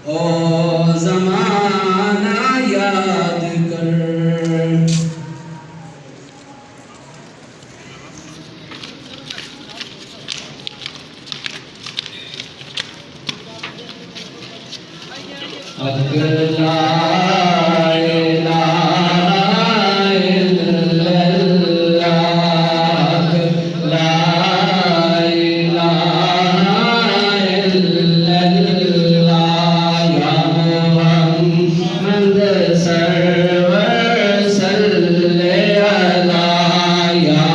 او زمانہ یاد کر، اگر لا الہ الا اللہ، لا الہ الا اللہ، یا محمد سرور صلی علی، یا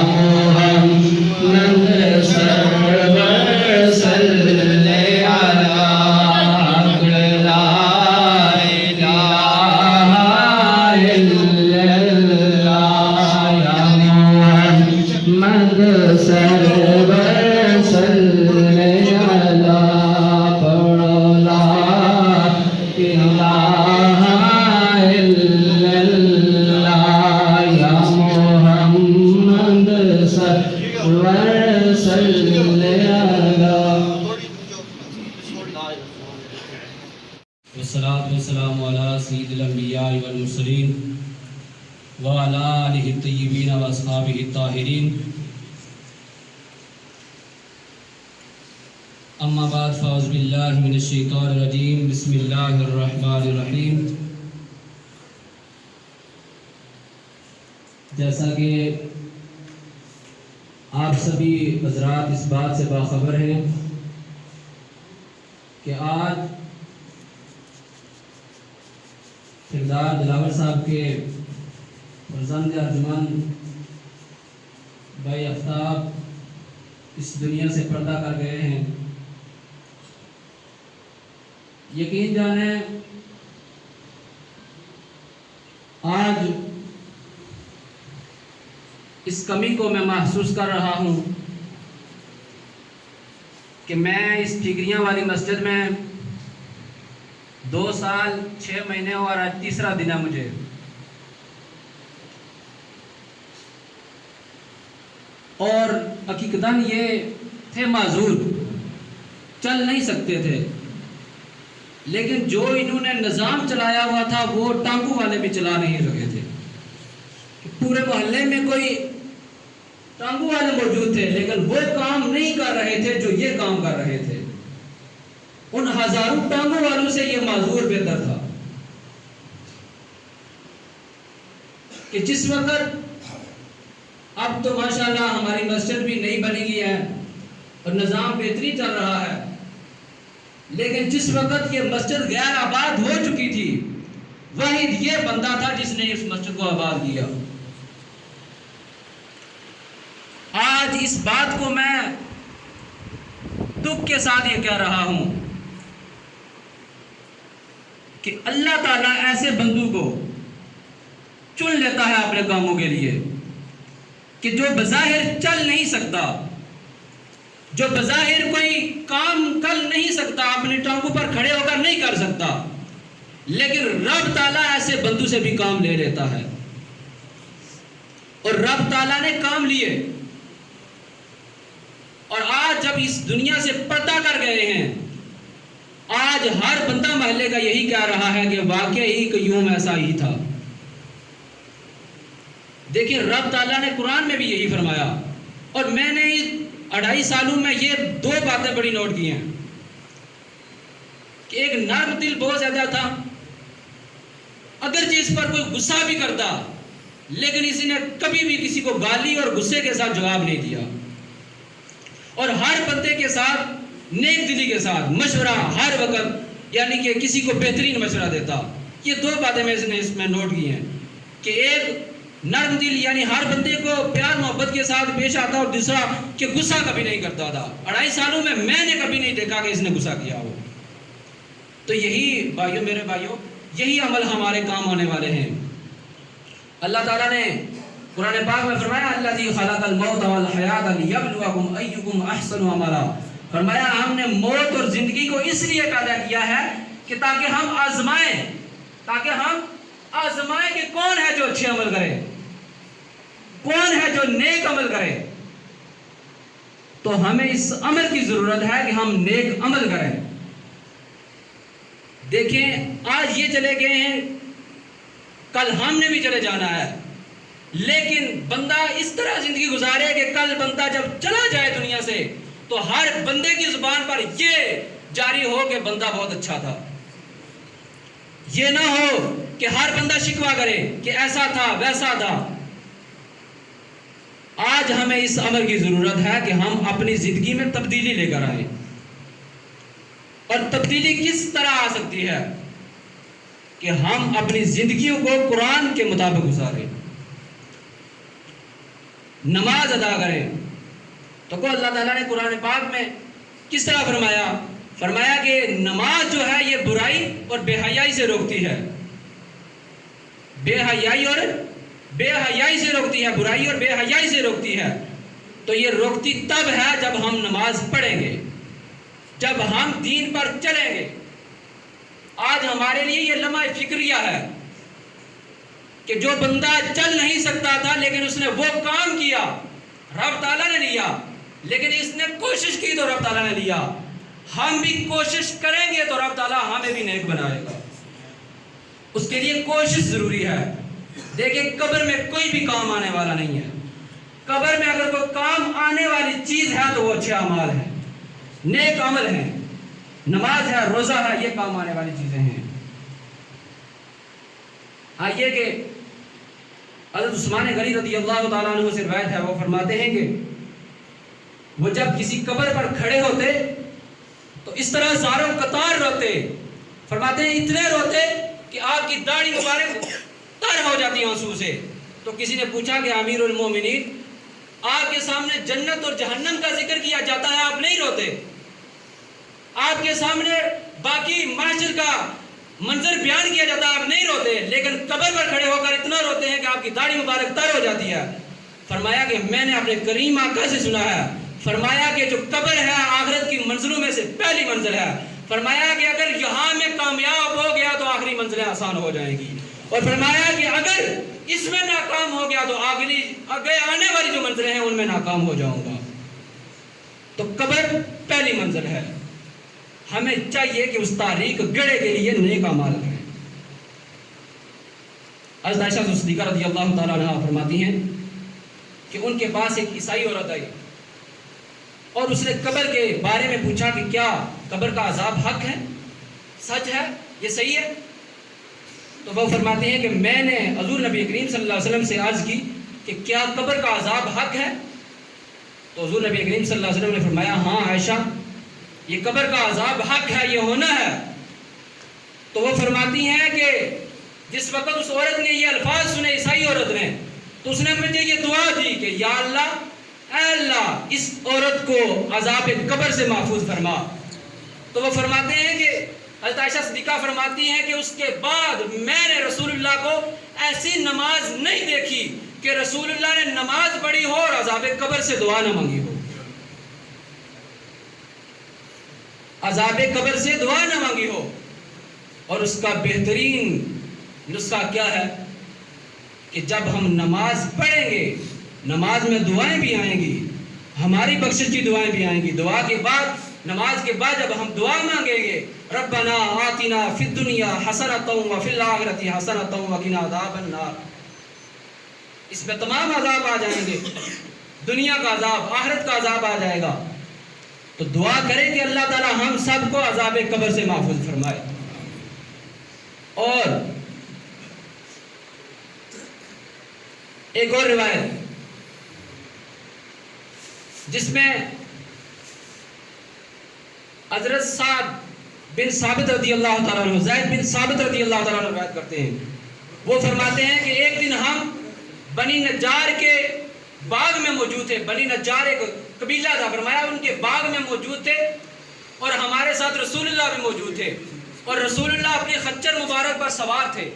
محمد سرور صلی علی، والصلاة والسلام على سيد الأنبياء والمرسلين وعلى آله الطيبين وأصحابه الطاهرين، أما بعد فأعوذ بالله من الشيطان الرجيم، بسم الله الرحمن الرحيم۔ جیسا کہ آپ سبھی حضرات اس بات سے باخبر ہیں کہ آج ٹھیکیدار دلاور صاحب کے فرزند ارجمند بھائی آفتاب اس دنیا سے پردہ کر گئے ہیں۔ یقین جانیں آج اس کمی کو میں محسوس کر رہا ہوں کہ میں اس ٹھیکریاں والی مسجد میں 2 سال 6 مہینے اور آج تیسرا دن ہے مجھے۔ اور حقیقتاً یہ تھے معذور، چل نہیں سکتے تھے، لیکن جو انہوں نے نظام چلایا ہوا تھا وہ ٹانگوں والے بھی چلا نہیں سکے تھے۔ پورے محلے میں کوئی ٹانگوں والے موجود تھے لیکن وہ کام نہیں کر رہے تھے جو یہ کام کر رہے تھے۔ ان ہزاروں ٹانگوں والوں سے یہ معذور بہتر تھا کہ جس وقت اب تو ماشاءاللہ ہماری مسجد بھی نئی بنی گئی ہے اور نظام بہتری چل رہا ہے، لیکن جس وقت یہ مسجد غیر آباد ہو چکی تھی واحد یہ بندہ تھا جس نے اس مسجد کو آباد کیا۔ آج اس بات کو میں دکھ کے ساتھ یہ کہہ رہا ہوں کہ اللہ تعالیٰ ایسے بندوں کو چن لیتا ہے اپنے کاموں کے لیے کہ جو بظاہر چل نہیں سکتا، جو بظاہر کوئی کام کر نہیں سکتا، اپنی ٹانگوں پر کھڑے ہو کر نہیں کر سکتا، لیکن رب تعالیٰ ایسے بندوں سے بھی کام لے لیتا ہے۔ اور رب تعالیٰ نے کام لیے، اور آج جب اس دنیا سے پردہ کر گئے ہیں، آج ہر بندہ محلے کا یہی کہہ رہا ہے کہ واقعی قیوم ایسا ہی تھا۔ دیکھیں رب تعالیٰ نے قرآن میں بھی یہی فرمایا، اور میں نے 2.5 سالوں میں یہ 2 باتیں بڑی نوٹ کی ہیں کہ ایک نرم دل بہت زیادہ تھا، اگرچہ اس پر کوئی غصہ بھی کرتا لیکن اسی نے کبھی بھی کسی کو گالی اور غصے کے ساتھ جواب نہیں دیا، اور ہر بندے کے ساتھ نیک دلی کے ساتھ مشورہ ہر وقت، یعنی کہ کسی کو بہترین مشورہ دیتا۔ یہ 2 باتیں میں اس میں نوٹ کی ہیں کہ ایک نرم دل یعنی ہر بندے کو پیار محبت کے ساتھ پیش آتا، اور دوسرا کہ غصہ کبھی نہیں کرتا تھا۔ 2.5 سالوں میں نے کبھی نہیں دیکھا کہ اس نے غصہ کیا ہو۔ تو یہی بھائیوں، میرے بھائیوں، یہی عمل ہمارے کام آنے والے ہیں۔ اللہ تعالیٰ نے قرآن پاک میں فرمایا الذی خلق الموت والحیات لیبلوکم ایکم احسن عملا، فرمایا ہم نے موت اور زندگی کو اس لیے پیدا کیا ہے کہ تاکہ ہم آزمائیں کہ کون ہے جو اچھے عمل کرے، کون ہے جو نیک عمل کرے۔ تو ہمیں اس عمل کی ضرورت ہے کہ ہم نیک عمل کریں۔ دیکھیں آج یہ چلے گئے ہیں، کل ہم نے بھی چلے جانا ہے، لیکن بندہ اس طرح زندگی گزارے کہ کل بندہ جب چلا جائے دنیا سے تو ہر بندے کی زبان پر یہ جاری ہو کہ بندہ بہت اچھا تھا. یہ نہ ہو کہ ہر بندہ شکوہ کرے کہ ایسا تھا ویسا تھا. آج ہمیں اس امر کی ضرورت ہے کہ ہم اپنی زندگی میں تبدیلی لے کر آئیں. اور تبدیلی کس طرح آ سکتی ہے؟ کہ ہم اپنی زندگیوں کو قرآن کے مطابق گزاریں، نماز ادا کریں. تو کو اللہ تعالیٰ نے قرآن پاک میں کس طرح فرمایا کہ نماز جو ہے یہ برائی اور بے حیائی سے روکتی ہے. بے حیائی سے روکتی ہے، برائی اور بے حیائی سے روکتی ہے. تو یہ روکتی تب ہے جب ہم نماز پڑھیں گے، جب ہم دین پر چلیں گے. آج ہمارے لیے یہ لمحہ فکریہ ہے کہ جو بندہ چل نہیں سکتا تھا لیکن اس نے وہ کام کیا، رب تعالیٰ نے لیا. لیکن اس نے کوشش کی تو رب تعالیٰ نے لیا. ہم بھی کوشش کریں گے تو رب تعالیٰ ہمیں بھی نیک بنائے گا. اس کے لیے کوشش ضروری ہے. دیکھیں قبر میں کوئی بھی کام آنے والا نہیں ہے. قبر میں اگر کوئی کام آنے والی چیز ہے تو وہ اچھے اعمال ہیں، نیک عمل ہیں، نماز ہے، روزہ ہے، یہ کام آنے والی چیزیں ہیں. آئیے کہ حضرت عثمان غنی رضی اللہ تعالیٰ عنہ سے روایت ہے، وہ فرماتے ہیں کہ وہ جب کسی قبر پر کھڑے ہوتے تو اس طرح زاروں قطار روتے. فرماتے ہیں اتنے روتے کہ آپ کی داڑھی مبارک تر ہو جاتی آنسو سے. تو کسی نے پوچھا کہ امیر المومنین، آپ کے سامنے جنت اور جہنم کا ذکر کیا جاتا ہے، آپ نہیں روتے؟ آپ کے سامنے باقی معاشر کا منظر بیان کیا جاتا ہے، آپ نہیں روتے، لیکن قبر پر کھڑے ہو کر اتنا روتے ہیں کہ آپ کی داڑھی مبارک تر ہو جاتی ہے. فرمایا کہ میں نے اپنے کریم آقا سے سنا ہے، فرمایا کہ جو قبر ہے آخرت کی منزلوں میں سے پہلی منزل ہے. فرمایا کہ اگر یہاں میں کامیاب ہو گیا تو آخری منزلیں آسان ہو جائیں گی، اور فرمایا کہ اگر اس میں ناکام ہو گیا تو آگے آنے والی جو منزلیں ہیں ان میں ناکام ہو جاؤں گا. تو قبر پہلی منزل ہے. ہمیں چاہیے کہ اس تاریخ گڑے کے لیے نیک اعمال کریں. حضرت عائشہ صدیقہ رضی اللہ تعالیٰ عنہ فرماتی ہیں کہ ان کے پاس ایک عیسائی عورت آئی اور اس نے قبر کے بارے میں پوچھا کہ کیا قبر کا عذاب حق ہے، سچ ہے، یہ صحیح ہے؟ تو وہ فرماتے ہیں کہ میں نے حضور نبی کریم صلی اللہ علیہ وسلم سے عرض کی کہ کیا قبر کا عذاب حق ہے؟ تو حضور نبی کریم صلی اللہ علیہ وسلم نے فرمایا ہاں عائشہ، یہ قبر کا عذاب حق ہے، یہ ہونا ہے. تو وہ فرماتی ہیں کہ جس وقت اس عورت نے یہ الفاظ سنے، عیسائی عورت نے، تو اس نے مجھے یہ دعا دی کہ یا اللہ، اے اللہ اس عورت کو عذاب قبر سے محفوظ فرما. تو وہ فرماتے ہیں کہ حضرت عائشہ صدیقہ فرماتی ہیں کہ اس کے بعد میں نے رسول اللہ کو ایسی نماز نہیں دیکھی کہ رسول اللہ نے نماز پڑھی ہو اور عذاب قبر سے دعا نہ مانگی ہو. عذاب قبر سے دعا نہ مانگی ہو. اور اس کا بہترین نسخہ کیا ہے کہ جب ہم نماز پڑھیں گے، نماز میں دعائیں بھی آئیں گی، ہماری بخشش کی دعائیں بھی آئیں گی. دعا کے بعد، نماز کے بعد جب ہم دعا مانگیں گے ربنا آتنا فی الدنیا حسنۃ وفی الآخرۃ حسنۃ وقنا عذاب النار، اس میں تمام عذاب آ جائیں گے، دنیا کا عذاب، آخرت کا عذاب آ جائے گا. تو دعا کریں کہ اللہ تعالی ہم سب کو عذاب قبر سے محفوظ فرمائے. اور ایک اور روایت جس میں حضرت سعد بن ثابت رضی اللہ تعالیٰ عنہ، زید بن ثابت رضی اللہ تعالیٰ عنہ روایت کرتے ہیں. وہ فرماتے ہیں کہ ایک دن ہم بنی نجار کے باغ میں موجود تھے. بنی نجار ایک قبیلہ تھا. فرمایا ان کے باغ میں موجود تھے اور ہمارے ساتھ رسول اللہ بھی موجود تھے، اور رسول اللہ اپنی خچر مبارک پر سوار تھے.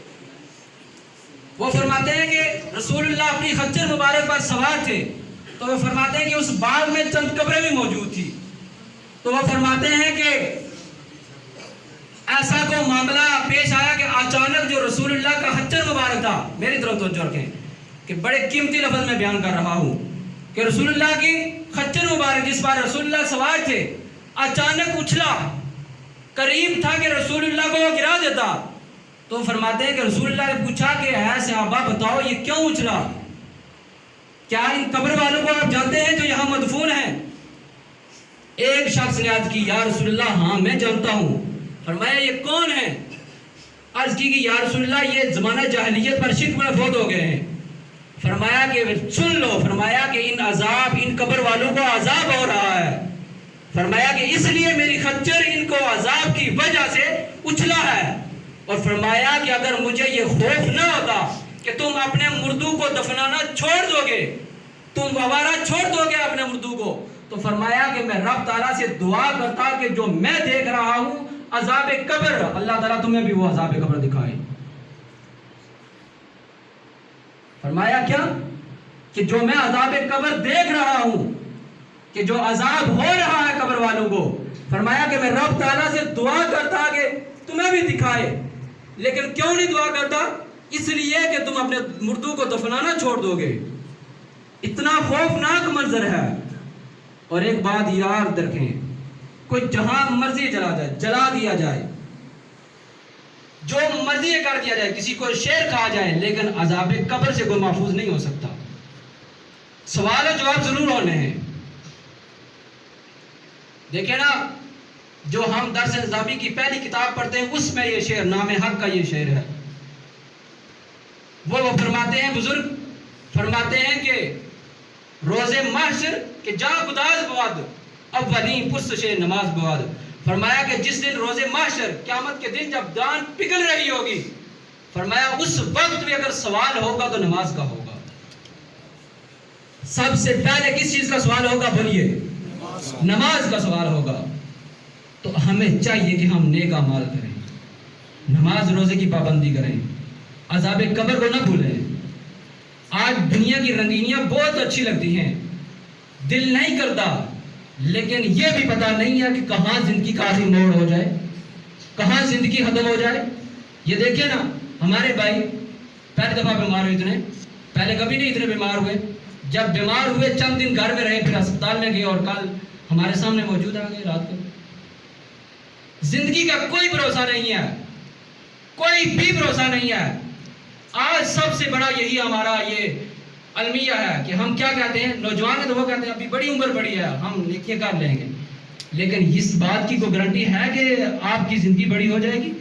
وہ فرماتے ہیں کہ رسول اللہ اپنی خچر مبارک پر سوار تھے. تو وہ فرماتے ہیں کہ اس باغ میں چند قبریں بھی موجود تھی. تو وہ فرماتے ہیں کہ ایسا کو معاملہ پیش آیا کہ اچانک جو رسول اللہ کا خچر مبارک تھا، میری طرف توجہ رکھیں کہ بڑے قیمتی لفظ میں بیان کر رہا ہوں، کہ رسول اللہ کی خچر مبارک جس پر رسول اللہ سوار تھے اچانک اچھلا، قریب تھا کہ رسول اللہ کو وہ گرا کرتا. تو فرماتے ہیں کہ رسول اللہ نے پوچھا کہ اے صحابہ بتاؤ یہ کیوں اچھلا؟ کیا ان قبر والوں کو آپ جانتے ہیں جو یہاں مدفون ہیں؟ ایک شخص نے عرض کی یا رسول اللہ ہاں میں جانتا ہوں. فرمایا یہ کون ہے؟ عرض کی کہ یا رسول اللہ یہ زمانہ جاہلیت پر شرک میں فوت ہو گئے ہیں. فرمایا کہ سن لو، فرمایا کہ ان قبر والوں کو عذاب ہو رہا ہے. فرمایا کہ اس لیے میری خنجر ان کو عذاب کی وجہ سے اچھلا ہے. اور فرمایا کہ اگر مجھے یہ خوف نہ ہوتا کہ تم اپنے مردوں کو دفنانا چھوڑ دو گے، تم آوارہ چھوڑ دو گے اپنے مردوں کو، تو فرمایا کہ میں رب تعالیٰ سے دعا کرتا کہ جو میں دیکھ رہا ہوں عذاب قبر، اللہ تعالیٰ تمہیں بھی وہ عذاب قبر دکھائے. فرمایا کیا کہ جو میں عذاب قبر دیکھ رہا ہوں، کہ جو عذاب ہو رہا ہے قبر والوں کو، فرمایا کہ میں رب تعالیٰ سے دعا کرتا کہ تمہیں بھی دکھائے. لیکن کیوں نہیں دعا کرتا؟ اس لیے کہ تم اپنے مردوں کو دفنانا چھوڑ دو گے. اتنا خوفناک منظر ہے. اور ایک بات یاد رکھیں، کوئی جہاں مرضی جلا دیا جائے، جو مرضی کر دیا جائے، کسی کو شیر کھا جائے، لیکن عذاب قبر سے کوئی محفوظ نہیں ہو سکتا. سوال و جواب ضرور ہونے ہیں. دیکھیں نا، جو ہم درس نظامی کی پہلی کتاب پڑھتے ہیں اس میں یہ شعر، نام حق کا یہ شعر ہے. وہ فرماتے ہیں، بزرگ فرماتے ہیں کہ روز محشر کہ جا گداز بواد اولین پرسش نماز بواد. فرمایا کہ جس دن روز محشر قیامت کے دن جب جان پگھل رہی ہوگی، فرمایا اس وقت بھی اگر سوال ہوگا تو نماز کا ہوگا. سب سے پہلے کس چیز کا سوال ہوگا؟ بولیے، نماز کا سوال ہوگا. تو ہمیں چاہیے کہ ہم نیک اعمال کریں، نماز روزے کی پابندی کریں، عذاب قبر کو نہ بھولیں. آج دنیا کی رنگینیاں بہت اچھی لگتی ہیں، دل نہیں کرتا، لیکن یہ بھی پتہ نہیں ہے کہ کہاں زندگی کا آخری موڑ ہو جائے، کہاں زندگی ختم ہو جائے. یہ دیکھیں نا، ہمارے بھائی پہلی دفعہ بیمار ہوئے، پہلے کبھی نہیں اتنے بیمار ہوئے. جب بیمار ہوئے چند دن گھر میں رہے، پھر اسپتال میں گئے اور کل ہمارے سامنے موجود آ گئے رات کو. زندگی کا کوئی بھروسہ نہیں ہے، کوئی بھی بھروسہ نہیں ہے. آج سب سے بڑا یہی ہمارا یہ المیہ ہے کہ ہم کیا کہتے ہیں، نوجوان ہیں تو وہ کہتے ہیں ابھی بڑی عمر بڑی ہے، ہم نیکیاں کر لیں گے. لیکن اس بات کی کوئی گارنٹی ہے کہ آپ کی زندگی بڑی ہو جائے گی؟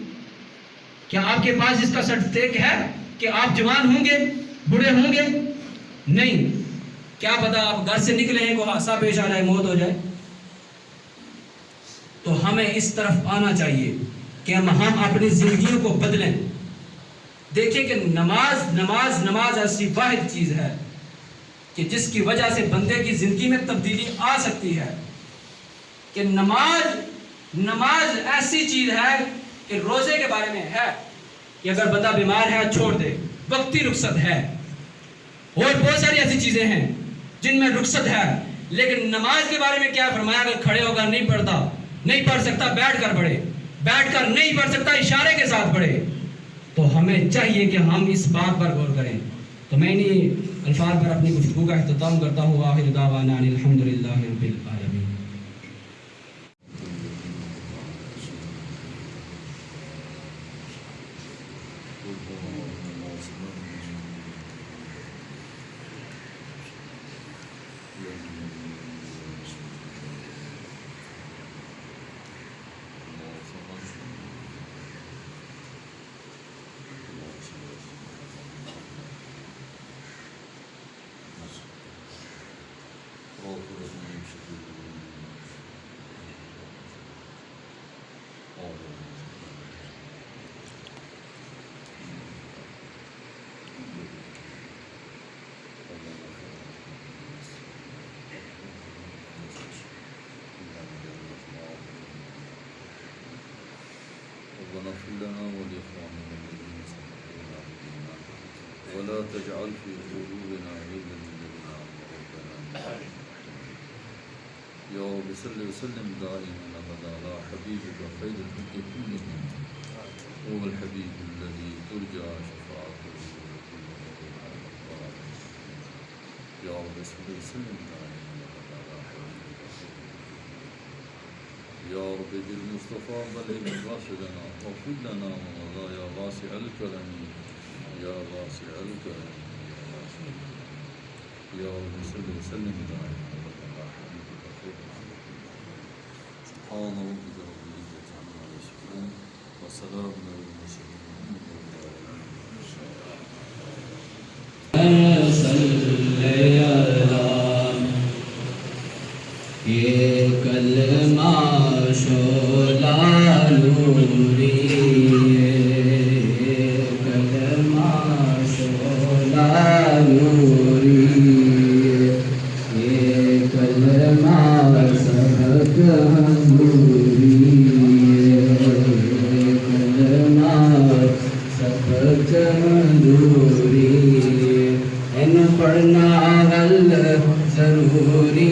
کیا آپ کے پاس اس کا سرٹیفکیٹ ہے کہ آپ جوان ہوں گے، بوڑھے ہوں گے؟ نہیں. کیا پتا آپ گھر سے نکلے ہیں، کوئی حادثہ پیش آ جائے، موت ہو جائے. تو ہمیں اس طرف آنا چاہیے کہ ہم اپنی زندگیوں کو بدلیں. دیکھیں کہ نماز ایسی واحد چیز ہے کہ جس کی وجہ سے بندے کی زندگی میں تبدیلی آ سکتی ہے. کہ نماز ایسی چیز ہے کہ روزے کے بارے میں ہے کہ اگر بندہ بیمار ہے چھوڑ دے، وقتی رخصت ہے. اور بہت ساری ایسی چیزیں ہیں جن میں رخصت ہے. لیکن نماز کے بارے میں کیا فرمایا؟ اگر کھڑے ہو کر نہیں پڑھ سکتا بیٹھ کر پڑھے، بیٹھ کر نہیں پڑھ سکتا اشارے کے ساتھ پڑھے. تو ہمیں چاہیے کہ ہم اس بات پر غور کریں. تو میں انہی الفاظ پر اپنی گفتگو کا اختتام کرتا ہوں. آخر دعوانا ان الحمدللہ رب العالمین. واغفر لنا ولإخواننا الذين سبقونا بالإيمان ولا تجعل في قلوبنا غلا للذين آمنوا ربنا يا رب صل وسلم دائما أبدا على حبيبك خير الخلق كلهم هو الحبيب الذي ترجى شفاعته يا رب صل وسلم دائما أبدا على حبيبك يا رب بالمصطفى بلغ راشدنا واغفر لنا ومضى يا واسع الكرم يا واسع الكرم يا رب صل وسلم دائما على حبيبك خير سبحان ربك رب العزة عما يصفون وسلام على المرسلين یہ کلمہ شعلہ نوری یہ کلمہ شعلہ نوری یہ کلمہ سبق حضوری یہ کلمہ سبق حضوری ان پڑھنا غل ضروری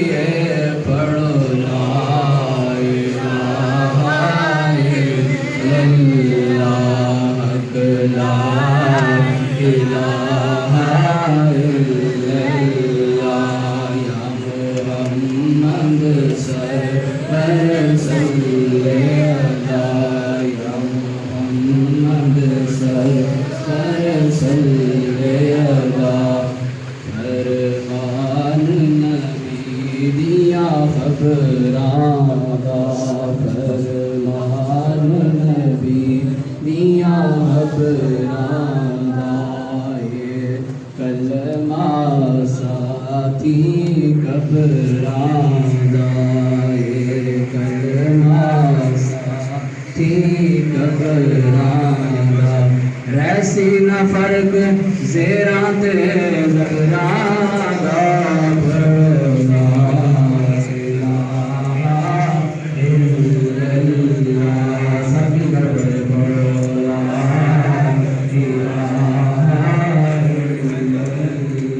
ہے پڑھو لا الہ الا اللہ لا الہ الا اللہ یا محمد صلی اللہ یا محمد صلی اللہ فرمان نبی دیا خبراں دا فرمان نبی دیا خبراں دا یہ کلمہ ساتھی قبراں دا یہ کلمہ ساتھی قبراں دا ریسی نہ فرق زیراں تے زہراں دا پڑھنا لا الہ الا اللہ سبھی کر پڑھو لا الہ الا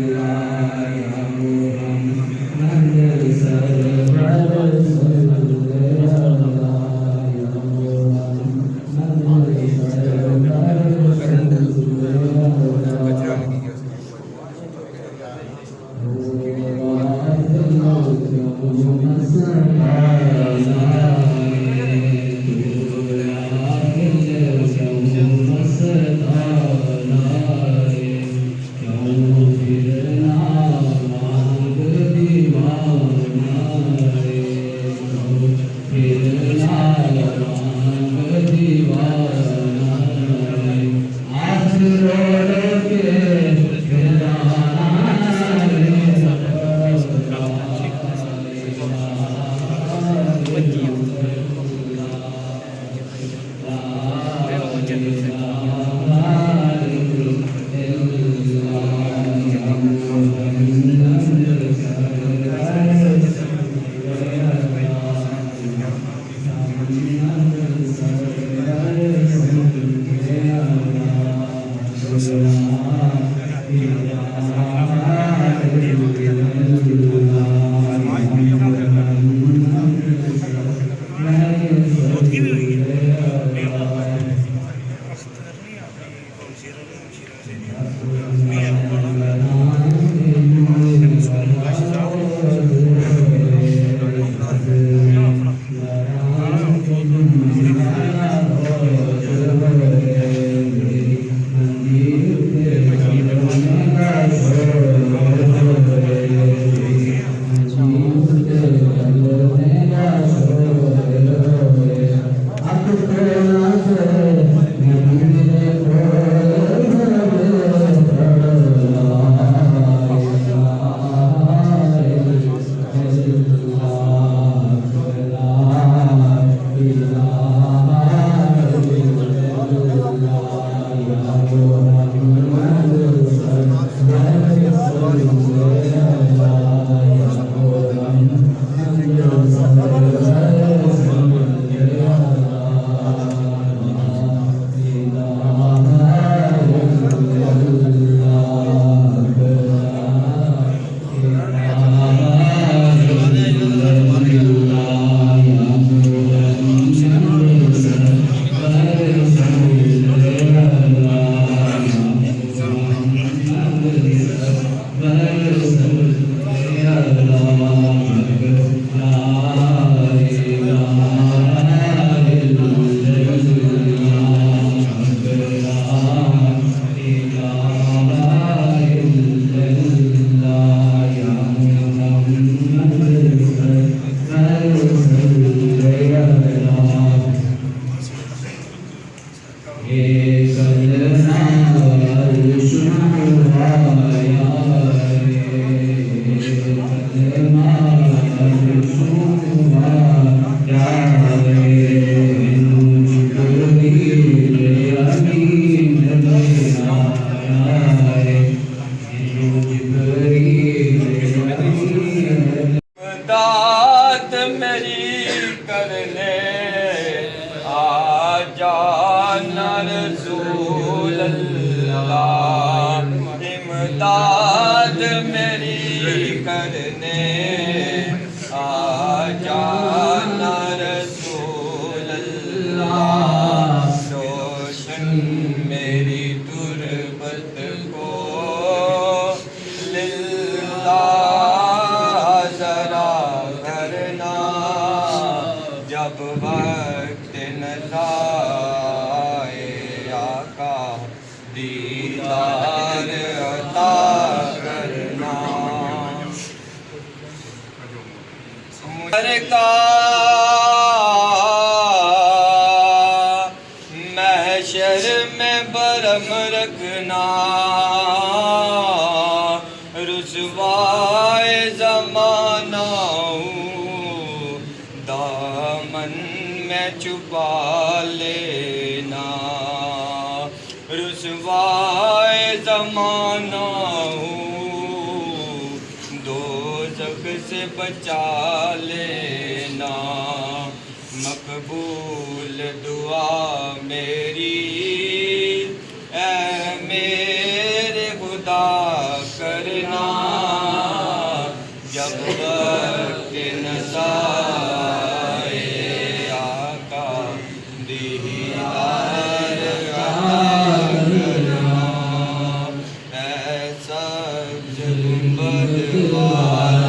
اللہ یا محمد سرور صلی اللہ یا محمد امداد میری کرنے آ جانا رسول اللہ، امداد میری کرنے آ جانا رسول اللہ، روشن میری تربت کو للہ ذرا کرنا، جب وقت نظر آقا دیدار عطا کرنا، کا محشر میں برم رکھنا، رسوائے زمانہ ہوں دامن میں چھپا لینا، رسوائے زمانہ ہوں دوزخ سے بچا لینا، مقبول دعا میری اے میرے خدا کرنا، جب وقت نظر آقا دیدار عطا کرنا، ایسا گنبد والا